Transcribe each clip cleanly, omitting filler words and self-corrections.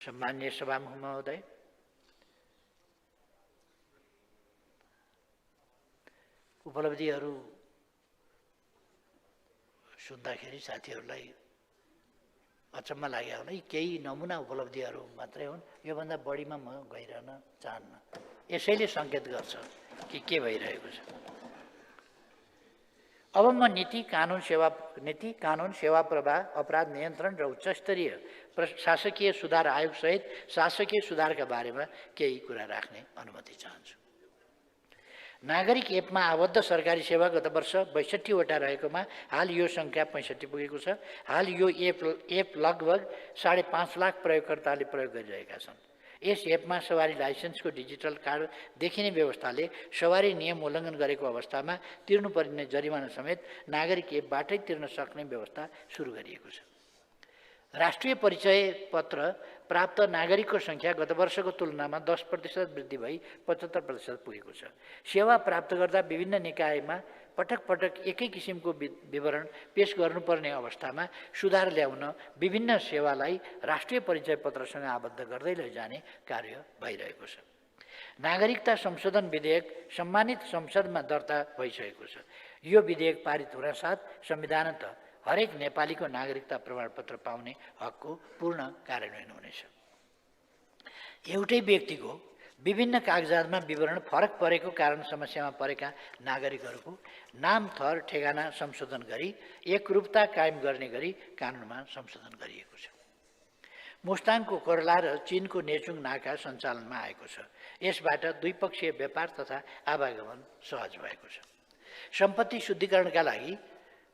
सम्माननीय सभामुख महोदय, उपलब्धिहरू सुन्दाखेरि साथीहरूलाई अचम्म लाग्यो होला। यी केही नमुना उपलब्धिहरू मात्रै हुन्, योभन्दा बढीमा म गइरहन चाहन्न। यसैले सङ्केत गर्छ कि के भइरहेको छ। अब म नीति कानुन सेवा प्रवाह, अपराध नियन्त्रण र उच्चस्तरीय शासकीय सुधार आयोगसहित शासकीय सुधारका बारेमा केही कुरा राख्ने अनुमति चाहन्छु। नागरिक एपमा आबद्ध सरकारी सेवा गत वर्ष 62 वटा रहेकोमा हाल यो सङ्ख्या 65 पुगेको छ। हाल यो एप लगभग 5.5 लाख प्रयोगकर्ताले प्रयोग गरिरहेका छन्। यस एपमा सवारी लाइसेन्सको डिजिटल कार्ड देखिने व्यवस्थाले सवारी नियम उल्लङ्घन गरेको अवस्थामा तिर्नुपर्ने जरिवाना समेत नागरिक एपबाटै तिर्न सक्ने व्यवस्था सुरु गरिएको छ। राष्ट्रिय परिचय पत्र प्राप्त नागरिकको सङ्ख्या गत वर्षको तुलनामा 10% वृद्धि भई 75% पुगेको छ। सेवा प्राप्त गर्दा विभिन्न निकायमा पटक पटक एकै किसिमको विवरण पेश गर्नुपर्ने अवस्थामा सुधार ल्याउन विभिन्न सेवालाई राष्ट्रिय परिचय पत्रसँग आबद्ध गर्दै लैजाने कार्य भइरहेको छ। नागरिकता संशोधन विधेयक सम्मानित संसदमा दर्ता भइसकेको छ। यो विधेयक पारित हुनसाथ संविधानत हरेक नेपालीको नागरिकता प्रमाणपत्र पाउने हकको पूर्ण कार्यान्वयन हुनेछ। एउटै व्यक्तिको विभिन्न कागजातमा विवरण फरक परेको कारण समस्यामा परेका नागरिकहरूको नाम, थर, ठेगाना संशोधन गरी एकरूपता कायम गर्ने गरी कानुनमा संशोधन गरिएको छ। मुस्ताङको कोरला र चीनको नेचुङ नाका सञ्चालनमा आएको छ। यसबाट द्विपक्षीय व्यापार तथा आवागमन सहज भएको छ। सम्पत्ति शुद्धिकरणका लागि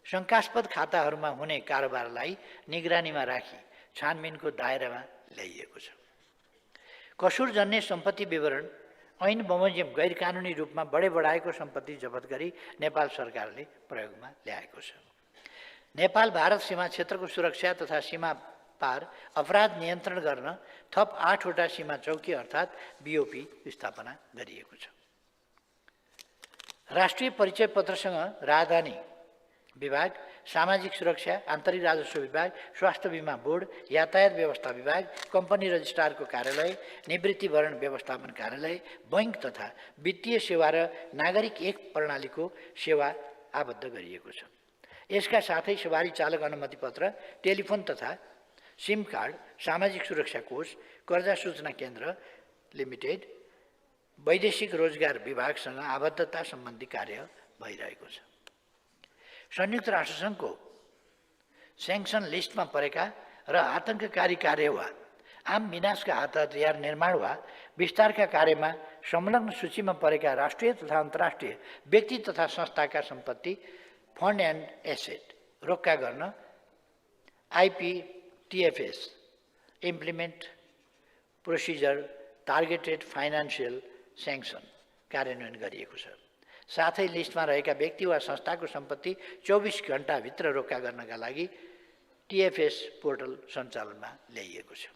शङ्कास्पद खाताहरूमा हुने कारोबारलाई निगरानीमा राखी छानबिनको दायरामा ल्याइएको छ। कसुरजन्य सम्पत्ति विवरण ऐन बमोजिम गैरकानुनी रूपमा बढाएको सम्पत्ति जफत गरी नेपाल सरकारले प्रयोगमा ल्याएको छ। नेपाल भारत सीमा क्षेत्रको सुरक्षा तथा सीमा पार अपराध नियन्त्रण गर्न थप 8 वटा सीमा चौकी अर्थात् बीओपी स्थापना गरिएको छ। राष्ट्रिय परिचय पत्रसँग राजधानी विभाग, सामाजिक सुरक्षा, आन्तरिक राजस्व विभाग, स्वास्थ्य बीमा बोर्ड, यातायात व्यवस्था विभाग, कम्पनी रजिस्ट्रारको कार्यालय, निवृत्तिभरण व्यवस्थापन कार्यालय, बैंक तथा वित्तीय सेवा र नागरिक एक प्रणालीको सेवा आबद्ध गरिएको छ। यसका साथै सवारी चालक अनुमति पत्र, टेलिफोन तथा सिम कार्ड, सामाजिक सुरक्षा कोष, कर्जा सूचना केन्द्र लिमिटेड, वैदेशिक रोजगार विभागसँग आबद्धता सम्बन्धी कार्य भइरहेको छ। संयुक्त राष्ट्रसङ्घको स्याङ्सन लिस्टमा परेका र आतङ्ककारी कार्य वा आम विनाशका हतियार निर्माण वा विस्तारका कार्यमा संलग्न सूचीमा परेका राष्ट्रिय तथा अन्तर्राष्ट्रिय व्यक्ति तथा संस्थाका सम्पत्ति, फन्ड एन्ड एसेट रोक्का गर्न IPTFS implement procedure targeted financial sanction कार्यान्वयन गरिएको छ। साथै लिस्टमा रहेका व्यक्ति वा संस्थाको सम्पत्ति 24 घण्टाभित्र रोक्का गर्नका लागि टिएफएस पोर्टल सञ्चालनमा ल्याइएको छ।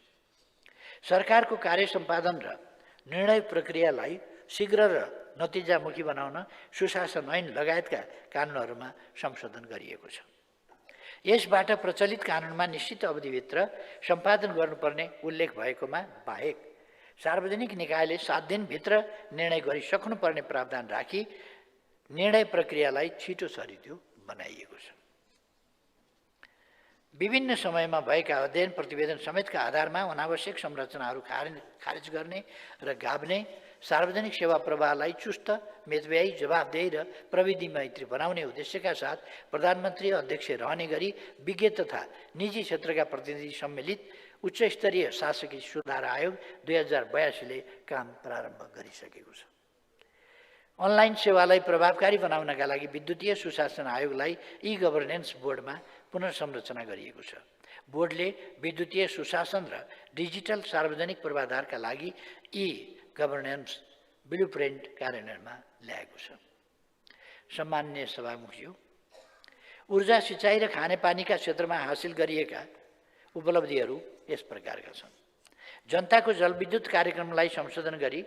सरकारको कार्य सम्पादन र निर्णय प्रक्रियालाई शीघ्र र नतिजामुखी बनाउन सुशासन ऐन लगायतका कानुनहरूमा संशोधन गरिएको छ। यसबाट प्रचलित कानुनमा निश्चित अवधिभित्र सम्पादन गर्नुपर्ने उल्लेख भएकोमा बाहेक सार्वजनिक निकायले 7 दिनभित्र निर्णय गरिसक्नुपर्ने प्रावधान राखी निर्णय प्रक्रियालाई छिटो छरितो बनाइएको छ। विभिन्न समयमा भएका अध्ययन प्रतिवेदन समेतका आधारमा अनावश्यक संरचनाहरू खारेज गर्ने र गाभ्ने, सार्वजनिक सेवा प्रवाहलाई चुस्त, मितव्ययी, जवाफदेही र प्रविधि मैत्री बनाउने उद्देश्यका साथ प्रधानमन्त्री अध्यक्ष रहने गरी विज्ञ तथा निजी क्षेत्रका प्रतिनिधि सम्मिलित उच्चस्तरीय शासकीय सुधार आयोग 2082 ले काम प्रारम्भ गरिसकेको छ। अनलाइन सेवालाई प्रभावकारी बनाउनका लागि विद्युतीय सुशासन आयोगलाई ई गभर्नेन्स बोर्डमा पुनर्संरचना गरिएको छ। बोर्डले विद्युतीय सुशासन र डिजिटल सार्वजनिक पूर्वाधारका लागि ई गभर्नेन्स ब्लुप्रिन्ट कार्यान्वयनमा ल्याएको छ। सम्माननीय सभामुखज्यू, ऊर्जा, सिँचाइ र खानेपानीका क्षेत्रमा हासिल गरिएका उपलब्धिहरू यस प्रकारका छन्। जनताको जलविद्युत कार्यक्रमलाई संशोधन गरी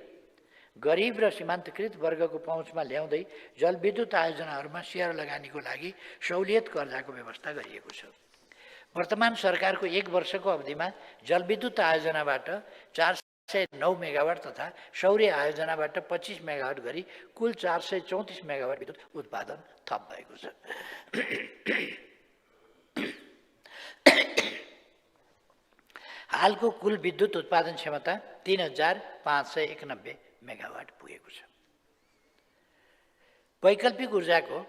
गरिब र सीमान्तकृत वर्गको पहुँचमा ल्याउँदै जलविद्युत आयोजनाहरूमा सेयर लगानीको लागि सहुलियत कर्जाको व्यवस्था गरिएको छ। वर्तमान सरकारको 1 वर्षको अवधिमा जलविद्युत आयोजनाबाट 409 मेगावाट तथा सौर्य आयोजनाबाट 25 मेगावाट गरी कुल 434 मेगावाट विद्युत उत्पादन थप भएको छ। हालको कुल विद्युत उत्पादन क्षमता 3591 मेगावाट पुगेको छ। वैकल्पिक ऊर्जाको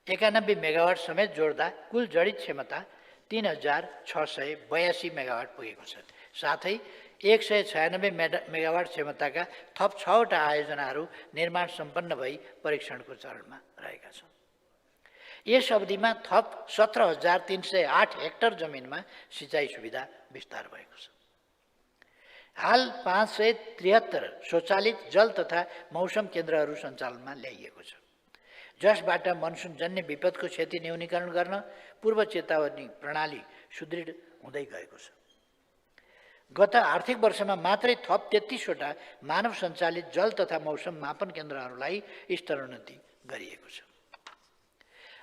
91 मेगावाट समेत जोड्दा कुल जडित क्षमता 3682 मेगावाट पुगेको छ। साथै 196 मेगावाट क्षमताका थप 6वटा आयोजनाहरू निर्माण सम्पन्न भई परीक्षणको चरणमा रहेका छन्। यस अवधिमा थप 17,308 हेक्टर जमिनमा सिँचाइ सुविधा विस्तार भएको छ। हाल 573 स्वचालित जल तथा मौसम केन्द्रहरू सञ्चालनमा ल्याइएको छ, जसबाट मनसुनजन्य विपदको क्षति न्यूनीकरण गर्न पूर्व चेतावनी प्रणाली सुदृढ हुँदै गएको छ। गत आर्थिक वर्षमा मात्रै थप 33वटा मानव सञ्चालित जल तथा मौसम मापन केन्द्रहरूलाई स्तरोन्नति गरिएको छ।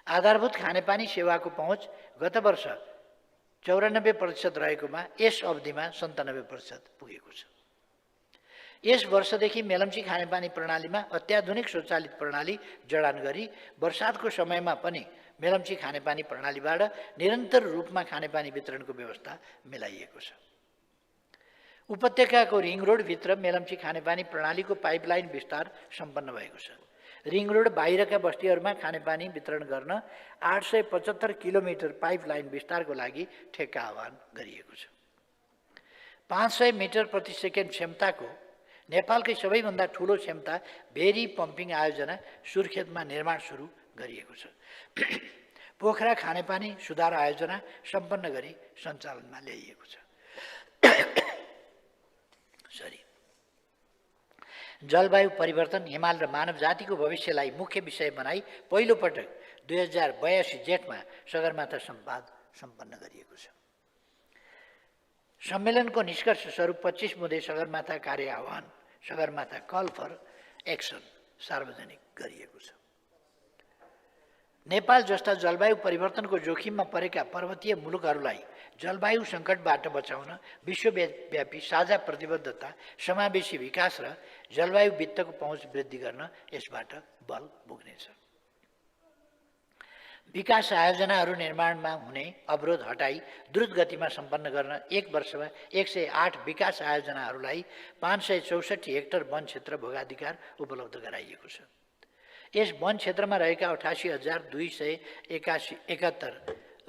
आधारभूत खानेपानी सेवाको पहुँच गत वर्ष 94% रहेकोमा यस अवधिमा 97% पुगेको छ। यस वर्षदेखि मेलम्ची खानेपानी प्रणालीमा अत्याधुनिक स्वचालित प्रणाली जडान गरी वर्षातको समयमा पनि मेलम्ची खानेपानी प्रणालीबाट निरन्तर रूपमा खानेपानी वितरणको व्यवस्था मिलाइएको छ। उपत्यकाको रिङ रोडभित्र मेलम्ची खानेपानी प्रणालीको पाइपलाइन विस्तार सम्पन्न भएको छ। रिङ रोड बाहिरका बस्तीहरूमा खानेपानी वितरण गर्न 875 किलोमिटर पाइपलाइन विस्तारको लागि ठेक्का आह्वान गरिएको छ। 500 मिटर प्रति सेकेन्ड क्षमताको नेपालकै सबैभन्दा ठुलो क्षमता भेरी पम्पिङ आयोजना सुर्खेतमा निर्माण सुरु गरिएको छ। पोखरा खानेपानी सुधार आयोजना सम्पन्न गरी सञ्चालनमा ल्याइएको छ। जलवायु परिवर्तन, हिमाल र मानव जातिको भविष्यलाई मुख्य विषय बनाई पहिलो पटक 2082 जेठमा सगरमाथा संवाद सम्पन्न गरिएको छ। सम्मेलनको निष्कर्ष स्वरूप 25 मुदे सगरमाथा कार्य आह्वान, सगरमाथा कल फर एक्सन सार्वजनिक गरिएको छ। नेपाल जस्ता जलवायु परिवर्तनको जोखिममा परेका पर्वतीय मुलुकहरूलाई जलवायु सङ्कटबाट बचाउन विश्वव्यापी साझा प्रतिबद्धता, समावेशी विकास र जलवायु वित्तको पहुँच वृद्धि गर्न यसबाट बल पुग्नेछ। विकास आयोजनाहरू निर्माणमा हुने अवरोध हटाई द्रुत गतिमा सम्पन्न गर्न 1 वर्षमा 108 विकास आयोजनाहरूलाई 564 हेक्टर वन क्षेत्र भोगाधिकार उपलब्ध गराइएको छ। यस वन क्षेत्रमा रहेका 88,271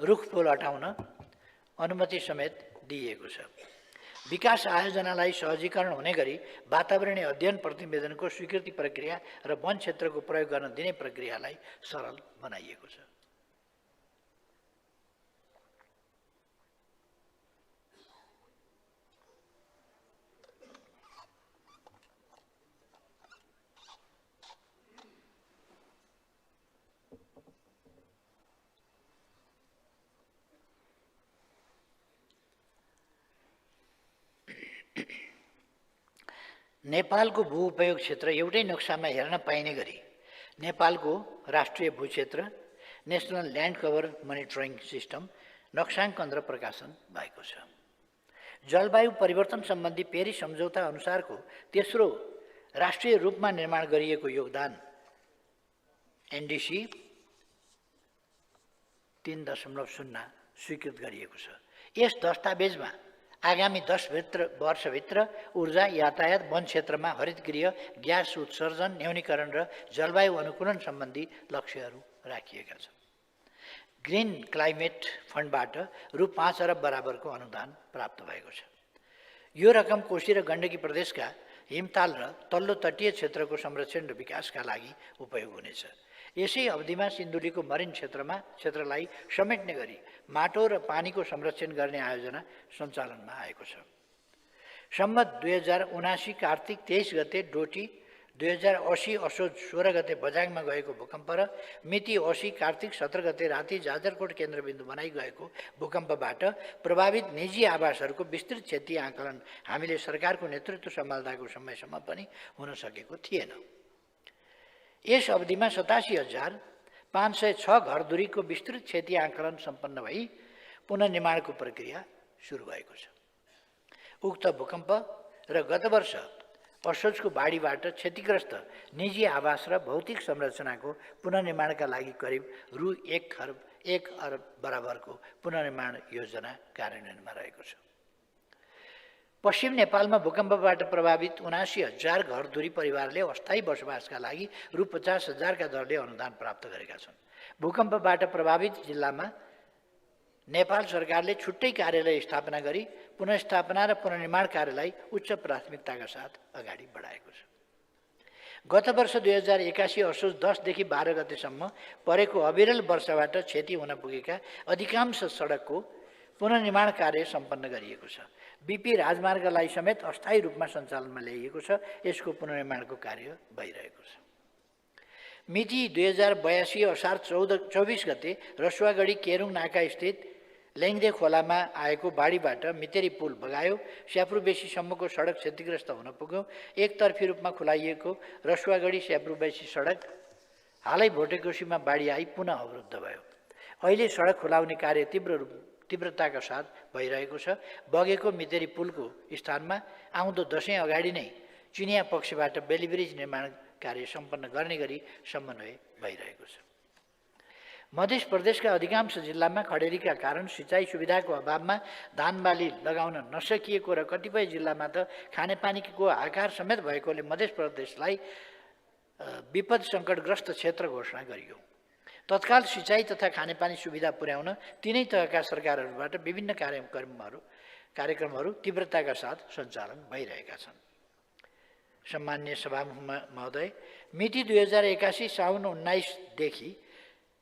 रुखफुल हटाउन अनुमति समेत दिइएको छ। विकास आयोजनालाई सहजीकरण हुने गरी वातावरणीय अध्ययन प्रतिवेदनको स्वीकृति प्रक्रिया र वन क्षेत्रको प्रयोग गर्न दिने प्रक्रियालाई सरल बनाइएको छ। नेपालको भूउपयोग क्षेत्र एउटै नक्सामा हेर्न पाइने गरी नेपालको राष्ट्रिय भूक्षेत्र national land cover monitoring system नक्साङ्कन र प्रकाशन भएको छ। जलवायु परिवर्तन सम्बन्धी पेरिस सम्झौता अनुसारको तेस्रो राष्ट्रिय रूपमा निर्माण गरिएको योगदान एनडिसी 3.0 स्वीकृत गरिएको छ। यस दस्तावेजमा आगामी 10 वर्षभित्र ऊर्जा, यातायात, वन क्षेत्रमा हरितगृह ग्यास उत्सर्जन न्यूनीकरण र जलवायु अनुकूलन सम्बन्धी लक्ष्यहरू राखिएका छन्। ग्रिन क्लाइमेट फन्डबाट रु 5 अरब बराबरको अनुदान प्राप्त भएको छ। यो रकम कोशी र गण्डकी प्रदेशका हिमताल र तल्लो तटीय क्षेत्रको संरक्षण र विकासका लागि उपयोग हुनेछ। यसै अवधिमा सिन्धुलीको मरिन क्षेत्रलाई समेट्ने गरी माटो र पानीको संरक्षण गर्ने आयोजना सञ्चालनमा आएको छ। सम्मत 2079 कार्तिक 23 गते डोटी, 2080 असोज 16 गते बजाङमा गएको भूकम्प र मिति 80 कार्तिक 17 गते राति जाजरकोट केन्द्रबिन्दु बनाइ गएको भूकम्पबाट प्रभावित निजी आवासहरूको विस्तृत क्षति आकलन हामीले सरकारको नेतृत्व सम्हाल्दाको समयसम्म पनि हुन सकेको थिएन। यस अवधिमा 87,506 घरधुरीको विस्तृत क्षति आकलन सम्पन्न भई पुनर्निर्माणको प्रक्रिया सुरु भएको छ। उक्त भूकम्प र गत वर्ष असोजको बाढीबाट क्षतिग्रस्त निजी आवास र भौतिक संरचनाको पुनर्निर्माणका लागि करिब रु 1 अरब बराबरको पुनर्निर्माण योजना कार्यान्वयनमा रहेको छ। पश्चिम नेपालमा भूकम्पबाट प्रभावित 79,000 घरधुरी परिवारले अस्थायी बसोबासका लागि रु 50,000 का दरले अनुदान प्राप्त गरेका छन्। भूकम्पबाट प्रभावित जिल्लामा नेपाल सरकारले छुट्टै कार्यालय स्थापना गरी पुनर्स्थापना र पुनर्निर्माण कार्यलाई उच्च प्राथमिकताका साथ अगाडि बढाएको छ। गत वर्ष 2081 असोज 10 देखि 12 गतेसम्म परेको अविरल वर्षाबाट क्षति हुन पुगेका अधिकांश सडकको पुनर्निर्माण कार्य सम्पन्न गरिएको छ। बीपी राजमार्गलाई समेत अस्थायी रूपमा सञ्चालनमा ल्याइएको छ। यसको पुनर्निर्माणको कार्य भइरहेको छ। मिति 2082 असार 24 गते रसुवागढी केरुङ नाका स्थित लेङ्दे खोलामा आएको बाढीबाट मितेरी पुल बगायो। स्याप्रुबेसीसम्मको सडक क्षतिग्रस्त हुन पुग्यो। एकतर्फी रूपमा खुलाइएको रसुवागढी स्याप्रुबेसी सडक हालै भोटेकोसीमा बाढी आई पुनः अवरुद्ध भयो। अहिले सडक खुलाउने कार्य तीव्रताका साथ भइरहेको छ। बगेको मितेरी पुलको स्थानमा आउँदो दशैं अगाडि नै चिनिया पक्षबाट बेलिब्रिज निर्माण कार्य सम्पन्न गर्ने गरी समन्वय भइरहेको छ। मध्य प्रदेशका अधिकांश जिल्लामा खडेरीका कारण सिँचाइ सुविधाको अभावमा धान बाली लगाउन नसकिएको र कतिपय जिल्लामा त खानेपानीको आकार समेत भएकोले मध्य प्रदेशलाई विपद सङ्कटग्रस्त क्षेत्र घोषणा गरियो। तत्काल सिँचाइ तथा खानेपानी सुविधा पुर्याउन तिनै तहका सरकारहरूबाट विभिन्न कार्यक्रमहरू तीव्रताका साथ सञ्चालन भइरहेका छन्। सम्माननीय सभामुख महोदय, मिति 2081 साउन 19 देखि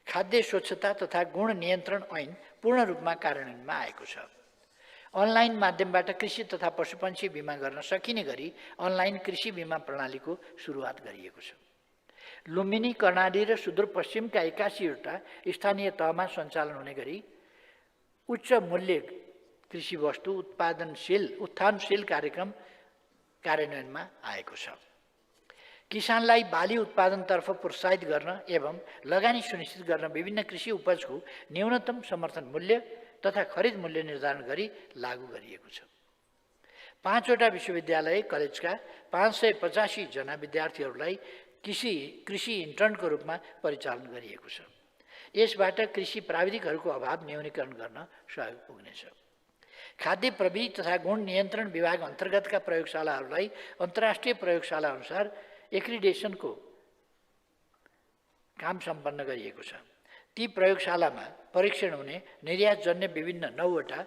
खाद्य स्वच्छता तथा गुण नियन्त्रण ऐन पूर्ण रूपमा कार्यान्वयनमा आएको छ। अनलाइन माध्यमबाट कृषि तथा पशुपक्षी बिमा गर्न सकिने गरी अनलाइन कृषि बिमा प्रणालीको सुरुवात गरिएको छ। लुम्बिनी, कर्णाली र सुदूरपश्चिमका 81वटा स्थानीय तहमा सञ्चालन हुने गरी उच्च मूल्य कृषि वस्तु उत्थानशील कार्यक्रम कार्यान्वयनमा आएको छ। किसानलाई बाली उत्पादनतर्फ प्रोत्साहित गर्न एवं लगानी सुनिश्चित गर्न विभिन्न कृषि उपजको न्यूनतम समर्थन मूल्य तथा खरिद मूल्य निर्धारण गरी लागू गरिएको छ। 5वटा विश्वविद्यालय कलेजका 585 जना विद्यार्थीहरूलाई कृषि इन्टर्नको रूपमा परिचालन गरिएको छ। यसबाट कृषि प्राविधिकहरूको अभाव न्यूनीकरण गर्न सहयोग पुग्नेछ। खाद्य प्रविधि तथा गुण नियन्त्रण विभाग अन्तर्गतका प्रयोगशालाहरूलाई अन्तर्राष्ट्रिय प्रयोगशाला अनुसार एक्रिडेसनको काम सम्पन्न गरिएको छ। ती प्रयोगशालामा परीक्षण हुने निर्यातजन्य विभिन्न 9वटा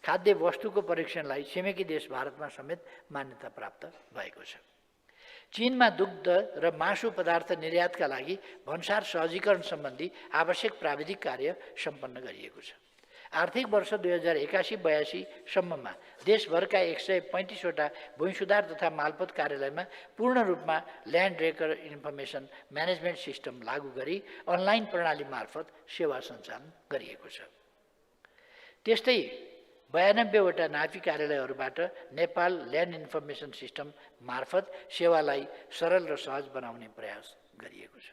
खाद्य वस्तुको परीक्षणलाई छिमेकी देश भारतमा समेत मान्यता प्राप्त भएको छ। चीनमा दुग्ध र मासु पदार्थ निर्यातका लागि भन्सार सहजीकरण सम्बन्धी आवश्यक प्राविधिक कार्य सम्पन्न गरिएको छ। आर्थिक वर्ष 2081-82 सम्ममा देशभरका 135वटा भूमि सुधार तथा मालपोत कार्यालयमा पूर्ण रूपमा land record information management system लागू गरी अनलाइन प्रणाली मार्फत सेवा सञ्चालन गरिएको छ। त्यस्तै 92वटा नापी कार्यालयहरूबाट नेपाल ल्यान्ड इन्फर्मेसन सिस्टम मार्फत सेवालाई सरल र सहज बनाउने प्रयास गरिएको छ।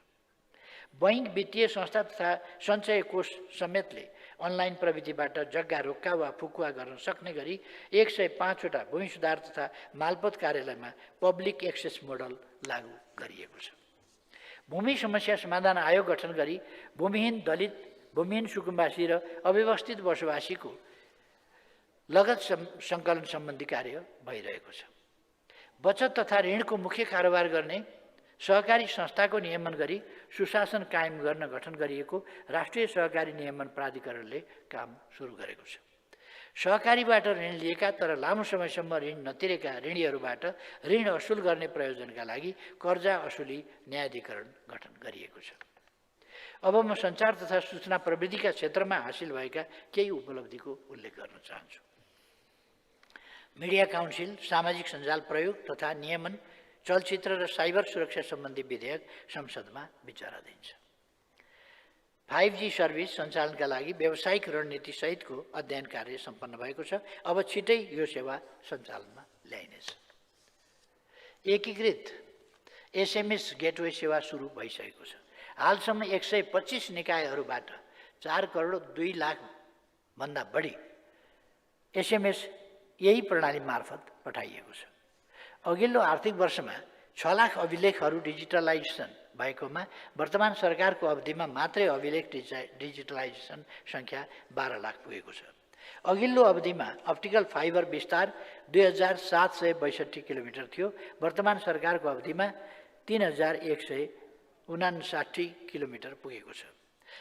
बैङ्क, वित्तीय संस्था तथा सञ्चय कोष समेतले अनलाइन प्रविधिबाट जग्गा रोक्का वा फुकुवा गर्न सक्ने गरी 105वटा भूमि सुधार तथा मालपोत कार्यालयमा पब्लिक एक्सेस मोडल लागू गरिएको छ। भूमि समस्या समाधान आयोग गठन गरी भूमिहीन दलित, भूमिहीन सुकुम्बासी र अव्यवस्थित बसोबासीको लगत सङ्कलन सम्बन्धी कार्य भइरहेको छ। बचत तथा ऋणको मुख्य कारोबार गर्ने सहकारी संस्थाको नियमन गरी सुशासन कायम गर्न गठन गरिएको राष्ट्रिय सहकारी नियमन प्राधिकरणले काम सुरु गरेको छ। सहकारीबाट ऋण लिएका तर लामो समयसम्म ऋण नतिरेका ऋणीहरूबाट ऋण असुल गर्ने प्रयोजनका लागि कर्जा असुली न्यायाधिकरण गठन गरिएको छ। अब म सञ्चार तथा सूचना प्रविधिका क्षेत्रमा हासिल भएका केही उपलब्धिको उल्लेख गर्न चाहन्छु। मिडिया काउन्सिल, सामाजिक सञ्जाल प्रयोग तथा नियमन, चलचित्र र साइबर सुरक्षा सम्बन्धी विधेयक संसदमा विचाराधीन छ। 5G सर्भिस सञ्चालनका लागि व्यावसायिक रणनीति सहितको अध्ययन कार्य सम्पन्न भएको छ। अब छिटै यो सेवा सञ्चालनमा ल्याइनेछ। एकीकृत SMS गेटवे सेवा सुरु भइसकेको छ। हालसम्म 125 निकायहरूबाट 4 करोड 2 लाख भन्दा बढी एसएमएस यही प्रणाली मार्फत पठाइएको छ। अघिल्लो आर्थिक वर्षमा 6 लाख अभिलेखहरू डिजिटलाइजेसन भएकोमा वर्तमान सरकारको अवधिमा मात्रै अभिलेख डिजिटलाइजेसन सङ्ख्या 12 लाख पुगेको छ। अघिल्लो अवधिमा अप्टिकल फाइबर विस्तार 2762 किलोमिटर थियो। वर्तमान सरकारको अवधिमा 3159 किलोमिटर पुगेको छ।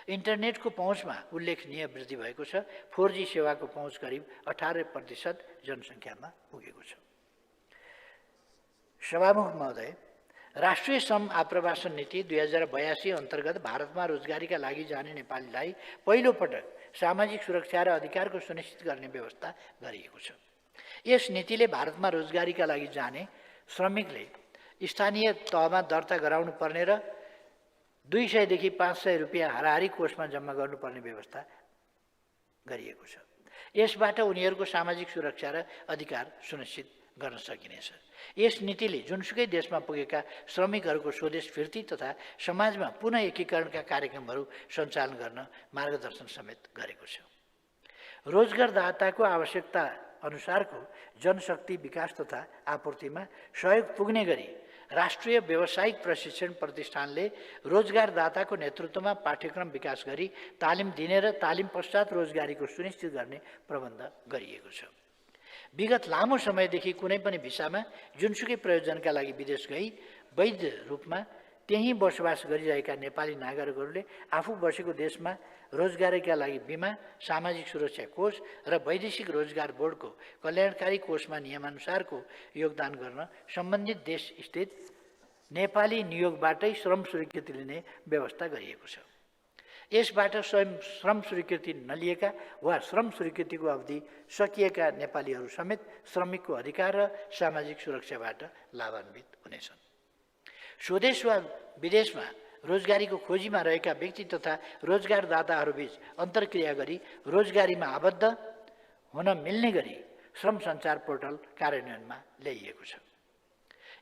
इन्टरनेटको पहुँचमा उल्लेखनीय वृद्धि भएको छ। 4G सेवाको पहुँच करिब 18% जनसङ्ख्यामा पुगेको छ। सभामुख महोदय, राष्ट्रिय श्रम आप्रवासन नीति 2082 अन्तर्गत भारतमा रोजगारीका लागि जाने नेपालीलाई पहिलोपटक सामाजिक सुरक्षा र अधिकारको सुनिश्चित गर्ने व्यवस्था गरिएको छ। यस नीतिले भारतमा रोजगारीका लागि जाने श्रमिकले स्थानीय तहमा दर्ता गराउनु पर्ने र 200 देखि 500 रुपियाँ हाराहारी कोषमा जम्मा गर्नुपर्ने व्यवस्था गरिएको छ। यसबाट उनीहरूको सामाजिक सुरक्षा र अधिकार सुनिश्चित गर्न सकिनेछ। यस नीतिले जुनसुकै देशमा पुगेका श्रमिकहरूको स्वदेश फिर्ती तथा समाजमा पुनः एकीकरणका कार्यक्रमहरू सञ्चालन गर्न मार्गदर्शन समेत गरेको छ। रोजगारदाताको आवश्यकता अनुसारको जनशक्ति विकास तथा आपूर्तिमा सहयोग पुग्ने गरी राष्ट्रिय व्यावसायिक प्रशिक्षण प्रतिष्ठानले रोजगारदाताको नेतृत्वमा पाठ्यक्रम विकास गरी तालिम दिने र तालिम पश्चात रोजगारीको सुनिश्चित गर्ने प्रबन्ध गरिएको छ। विगत लामो समयदेखि कुनै पनि भिसामा जुनसुकै प्रयोजनका लागि विदेश गई वैध रूपमा त्यहीँ बसोबास गरिरहेका नेपाली नागरिकहरूले आफू बसेको देशमा रोजगारीका लागि बिमा, सामाजिक सुरक्षा कोष र वैदेशिक रोजगार बोर्डको कल्याणकारी कोषमा नियमानुसारको योगदान गर्न सम्बन्धित देश स्थित नेपाली नियोगबाटै श्रम स्वीकृति लिने व्यवस्था गरिएको छ। यसबाट स्वयं श्रम स्वीकृति नलिएका वा श्रम स्वीकृतिको अवधि सकिएका नेपालीहरू समेत श्रमिकको अधिकार र सामाजिक सुरक्षाबाट लाभान्वित हुनेछन्। स्वदेश वा विदेशमा रोजगारीको खोजीमा रहेका व्यक्ति तथा रोजगारदाताहरूबीच अन्तर्क्रिया गरी रोजगारीमा आबद्ध हुन मिल्ने गरी श्रम सञ्चार पोर्टल कार्यान्वयनमा ल्याइएको छ।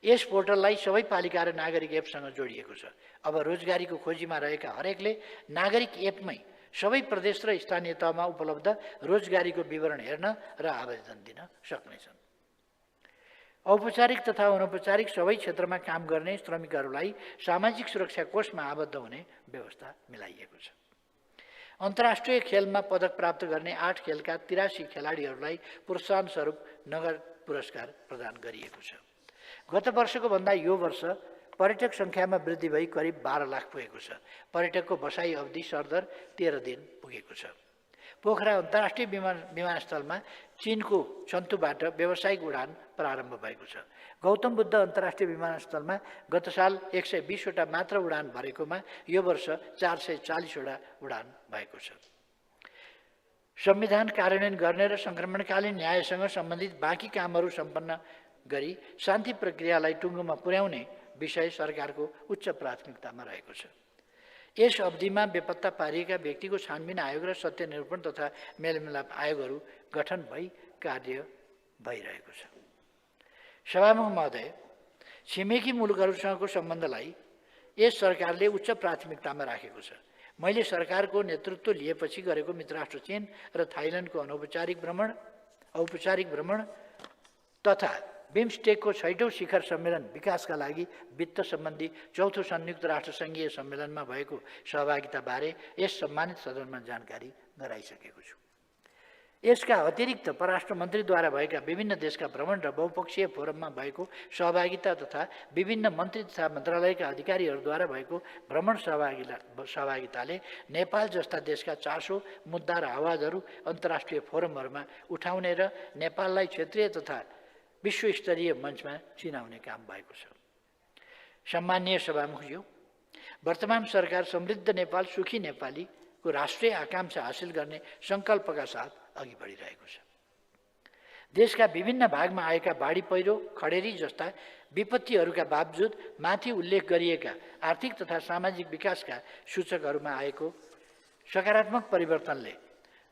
यस पोर्टललाई सबै पालिका र नागरिक एपसँग जोडिएको छ। अब रोजगारीको खोजीमा रहेका हरेकले नागरिक एपमै सबै प्रदेश र स्थानीय तहमा उपलब्ध रोजगारीको विवरण हेर्न र आवेदन दिन सक्नेछन्। औपचारिक तथा अनौपचारिक सबै क्षेत्रमा काम गर्ने श्रमिकहरूलाई सामाजिक सुरक्षा कोषमा आबद्ध हुने व्यवस्था मिलाइएको छ। अन्तर्राष्ट्रिय खेलमा पदक प्राप्त गर्ने 8 खेलका 83 खेलाडीहरूलाई प्रोत्साहन स्वरूप नगद पुरस्कार प्रदान गरिएको छ। गत वर्षको भन्दा यो वर्ष पर्यटक सङ्ख्यामा वृद्धि भई करिब 12 लाख पुगेको छ। पर्यटकको बसाई अवधि सरदर 13 दिन पुगेको छ। पोखरा अन्तर्राष्ट्रिय विमानस्थलमा चीनको छन्तुबाट व्यावसायिक उडान प्रारम्भ भएको छ। गौतम बुद्ध अन्तर्राष्ट्रिय विमानस्थलमा गत साल 120 वटा मात्र उडान भरेकोमा यो वर्ष 440 वटा उडान भएको छ। संविधान कार्यान्वयन गर्ने र सङ्क्रमणकालीन न्यायसँग सम्बन्धित बाँकी कामहरू सम्पन्न गरी शान्ति प्रक्रियालाई टुङ्गोमा पुर्याउने विषय सरकारको उच्च प्राथमिकतामा रहेको छ। यस अवधिमा बेपत्ता पारिएका व्यक्तिको छानबिन आयोग र सत्य निरूपण तथा मेलमिलाप आयोगहरू गठन भई कार्य भइरहेको छ। सभामुख महोदय, छिमेकी मुलुकहरूसँगको सम्बन्धलाई यस सरकारले उच्च प्राथमिकतामा राखेको छ। मैले सरकारको नेतृत्व लिएपछि गरेको मित्रराष्ट्र चीन र थाइल्यान्डको औपचारिक भ्रमण तथा बिम्स्टेकको 6औं शिखर सम्मेलन विकासका लागि वित्त सम्बन्धी 4थो संयुक्त राष्ट्र सङ्घीय सम्मेलनमा भएको सहभागिताबारे यस सम्मानित सदनमा जानकारी गराइसकेको छु। यसका अतिरिक्त परराष्ट्र मन्त्रीद्वारा भएका विभिन्न देशका भ्रमण र बहुपक्षीय फोरममा भएको सहभागिता तथा विभिन्न मन्त्री तथा मन्त्रालयका अधिकारीहरूद्वारा भएको भ्रमण सहभागिताले नेपाल जस्ता देशका 400 मुद्दा र आवाजहरू अन्तर्राष्ट्रिय फोरमहरूमा उठाउने र नेपाललाई क्षेत्रीय तथा विश्वस्तरीय मञ्चमा चिनाउने काम भएको छ। सम्माननीय सभामुखज्यू, वर्तमान सरकार समृद्ध नेपाल सुखी नेपालीको राष्ट्रिय आकांक्षा हासिल गर्ने सङ्कल्पका साथ अघि बढिरहेको छ। देशका विभिन्न भागमा आएका बाढी पहिरो, खडेरी जस्ता विपत्तिहरूका बावजुद माथि उल्लेख गरिएका आर्थिक तथा सामाजिक विकासका सूचकहरूमा आएको सकारात्मक परिवर्तनले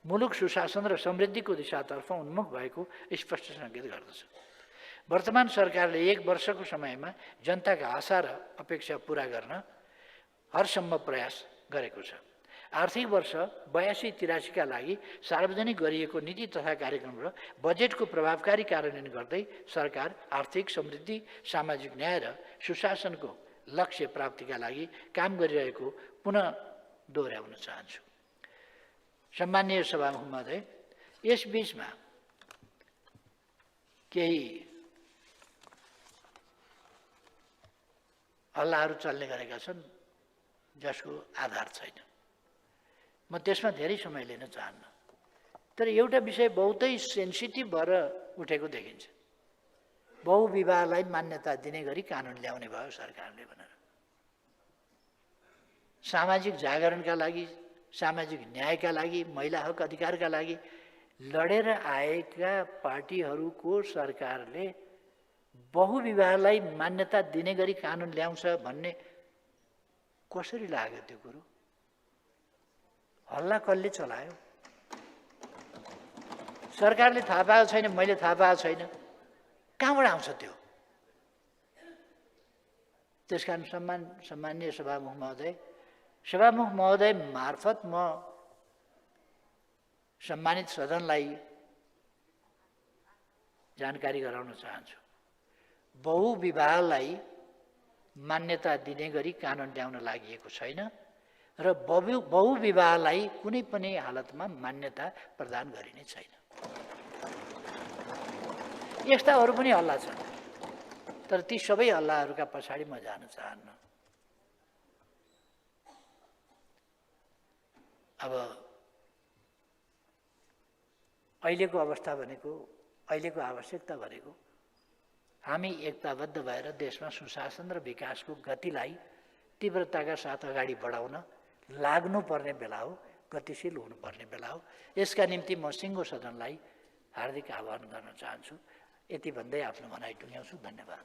मुलुक सुशासन र समृद्धिको दिशातर्फ उन्मुख भएको स्पष्ट सङ्केत गर्दछ। वर्तमान सरकारले 1 वर्षको समयमा जनताका आशा र अपेक्षा पूरा गर्न हरसम्भव प्रयास गरेको छ। आर्थिक वर्ष 82-83 का लागि सार्वजनिक गरिएको नीति तथा कार्यक्रम र बजेटको प्रभावकारी कार्यान्वयन गर्दै सरकार आर्थिक समृद्धि, सामाजिक न्याय र सुशासनको लक्ष्य प्राप्तिका लागि काम गरिरहेको पुनः दोहोर्याउन चाहन्छु। सम्माननीय सभामुख महोदय, यस बीचमा केही हल्लाहरू चल्ने गरेका छन् जसको आधार छैन। म त्यसमा धेरै समय लिन चाहन्न, तर एउटा विषय बहुतै सेन्सिटिभ भएर उठेको देखिन्छ। बहुविवाहलाई मान्यता दिने गरी कानुन ल्याउने भयो सरकारले भनेर। सामाजिक जागरणका लागि, सामाजिक न्यायका लागि, महिला हक अधिकारका लागि लडेर आएका पार्टीहरूको सरकारले बहुविवाहलाई मान्यता दिने गरी कानुन ल्याउँछ भन्ने कसरी लाग्यो? त्यो कुरो हल्ला कसले चलायो? सरकारले थाहा पाएको छैन, मैले थाहा पाएको छैन, कहाँबाट आउँछ त्यो? त्यसकारण सम्माननीय सभामुख महोदय मार्फत म सम्मानित सदनलाई जानकारी गराउन चाहन्छु। बहुविवाहलाई मान्यता दिने गरी कानुन ल्याउन लागि छैन र बहुविवाहलाई कुनै पनि हालतमा मान्यता प्रदान गरिने छैन। यस्ता अरू पनि हल्ला छन्, तर ती सबै हल्लाहरूका पछाडि म जान चाहन्न। अब अहिलेको अवस्था भनेको, अहिलेको आवश्यकता भनेको हामी एकताबद्ध भएर देशमा सुशासन र विकासको गतिलाई तीव्रताका साथ अगाडि बढाउन लाग्नुपर्ने बेला हो, गतिशील हुनुपर्ने बेला हो। यसका निम्ति म सिङ्गो सदनलाई हार्दिक आह्वान गर्न चाहन्छु। यति भन्दै आफ्नो भनाइ टुङ्ग्याउँछु। धन्यवाद।